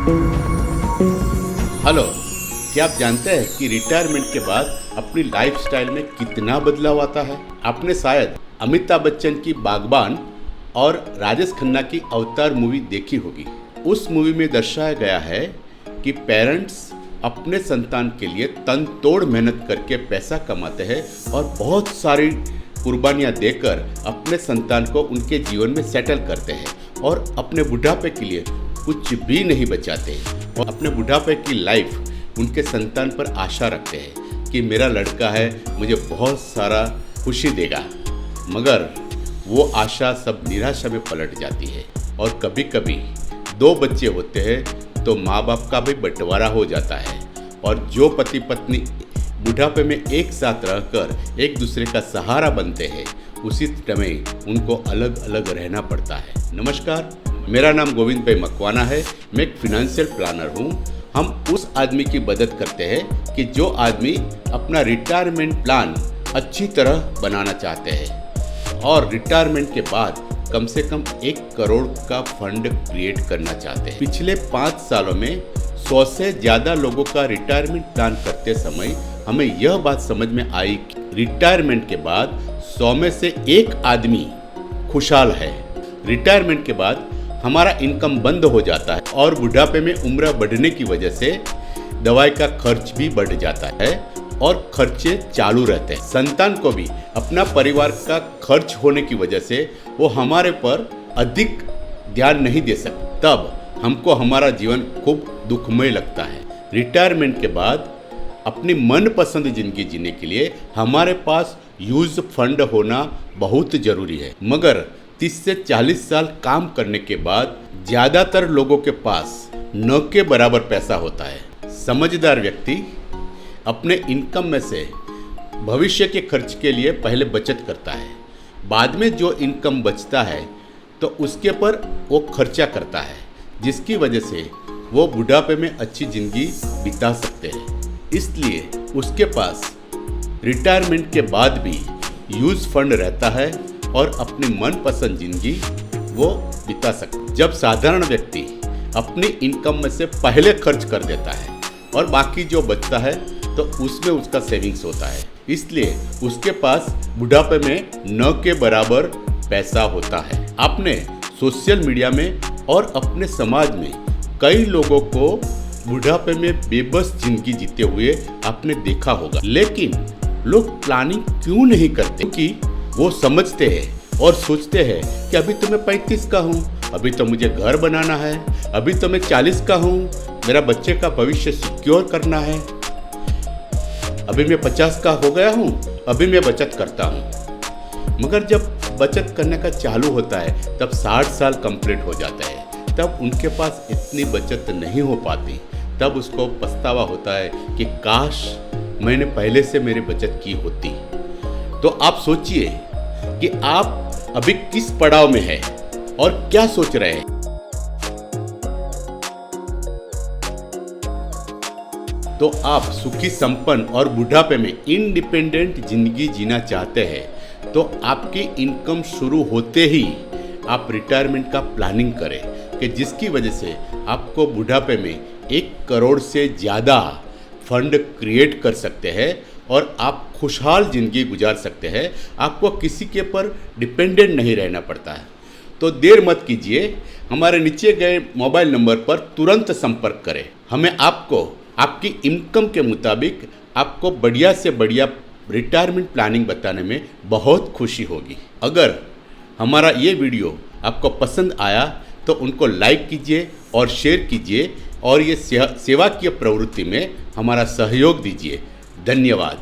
Hello, क्या आप जानते हैं कि रिटायरमेंट के बाद अपनी लाइफस्टाइल में कितना बदलाव आता है? आपने शायद अमिताभ बच्चन की बागबान और राजेश खन्ना की अवतार मूवी देखी होगी। उस मूवी में दर्शाया गया है कि पेरेंट्स अपने संतान के लिए तन तोड़ मेहनत करके पैसा कमाते हैं और बहुत सारी कुर्बानियां देकर अपने संतान को उनके जीवन में सेटल करते हैं और अपने बुढ़ापे के लिए कुछ भी नहीं बचाते और अपने बुढ़ापे की लाइफ उनके संतान पर आशा रखते हैं कि मेरा लड़का है, मुझे बहुत सारा खुशी देगा। मगर वो आशा सब निराशा में पलट जाती है और कभी कभी 2 बच्चे होते हैं तो माँ बाप का भी बंटवारा हो जाता है और जो पति पत्नी बुढ़ापे में एक साथ रहकर एक दूसरे का सहारा बनते हैं, उसी समय उनको अलग अलग रहना पड़ता है। नमस्कार, मेरा नाम गोविंद भाई मकवाना है। मैं एक फिनेंशियल प्लानर हूँ। हम उस आदमी की मदद करते हैं कि जो आदमी अपना रिटायरमेंट प्लान अच्छी तरह बनाना चाहते हैं और रिटायरमेंट के बाद कम से कम 1 करोड़ का फंड क्रिएट करना चाहते हैं। पिछले 5 सालों में 100 से ज़्यादा लोगों का रिटायरमेंट प्लान करते समय हमें यह बात समझ में आई कि रिटायरमेंट के बाद 100 में से 1 आदमी खुशहाल है। रिटायरमेंट के बाद हमारा इनकम बंद हो जाता है और बुढ़ापे में उम्र बढ़ने की वजह से दवाई का खर्च भी बढ़ जाता है और खर्चे चालू रहते हैं। संतान को भी अपना परिवार का खर्च होने की वजह से वो हमारे पर अधिक ध्यान नहीं दे सकते। तब हमको हमारा जीवन खूब दुखमय लगता है। रिटायरमेंट के बाद अपनी मनपसंद जिंदगी जीने के लिए हमारे पास यूज फंड होना बहुत जरूरी है। मगर 30 से 40 साल काम करने के बाद ज़्यादातर लोगों के पास न के बराबर पैसा होता है। समझदार व्यक्ति अपने इनकम में से भविष्य के खर्च के लिए पहले बचत करता है, बाद में जो इनकम बचता है तो उसके पर वो खर्चा करता है, जिसकी वजह से वो बुढ़ापे में अच्छी ज़िंदगी बिता सकते हैं। इसलिए उसके पास रिटायरमेंट के बाद भी यूज फंड रहता है और अपनी मनपसंद जिंदगी वो बिता सकते। जब साधारण व्यक्ति अपनी इनकम में से पहले खर्च कर देता है और बाकी जो बचता है तो उसमें उसका सेविंग्स होता है, इसलिए उसके पास बुढ़ापे में न के बराबर पैसा होता है। आपने सोशल मीडिया में और अपने समाज में कई लोगों को बुढ़ापे में बेबस जिंदगी जीते हुए आपने देखा होगा, लेकिन लोग प्लानिंग क्यों नहीं करते? क्योंकि वो समझते हैं और सोचते हैं कि अभी तो मैं 35 का हूँ, अभी तो मुझे घर बनाना है, अभी तो मैं 40 का हूँ, मेरा बच्चे का भविष्य सिक्योर करना है, अभी मैं 50 का हो गया हूँ, अभी मैं बचत करता हूँ। मगर जब बचत करने का चालू होता है तब 60 साल कंप्लीट हो जाता है, तब उनके पास इतनी बचत नहीं हो पाती। तब उसको पछतावा होता है कि काश मैंने पहले से मेरी बचत की होती। तो आप सोचिए कि आप अभी किस पड़ाव में हैं और क्या सोच रहे हैं। तो आप सुखी संपन्न और बुढ़ापे में इंडिपेंडेंट जिंदगी जीना चाहते हैं तो आपकी इनकम शुरू होते ही आप रिटायरमेंट का प्लानिंग करें कि जिसकी वजह से आपको बुढ़ापे में 1 करोड़ से ज़्यादा फंड क्रिएट कर सकते हैं और आप खुशहाल ज़िंदगी गुजार सकते हैं। आपको किसी के पर डिपेंडेंट नहीं रहना पड़ता है। तो देर मत कीजिए, हमारे नीचे गए मोबाइल नंबर पर तुरंत संपर्क करें। हमें आपको आपकी इनकम के मुताबिक आपको बढ़िया से बढ़िया रिटायरमेंट प्लानिंग बताने में बहुत खुशी होगी। अगर हमारा ये वीडियो आपको पसंद आया तो उनको लाइक कीजिए और शेयर कीजिए और ये सेवा की प्रवृत्ति में हमारा सहयोग दीजिए। धन्यवाद।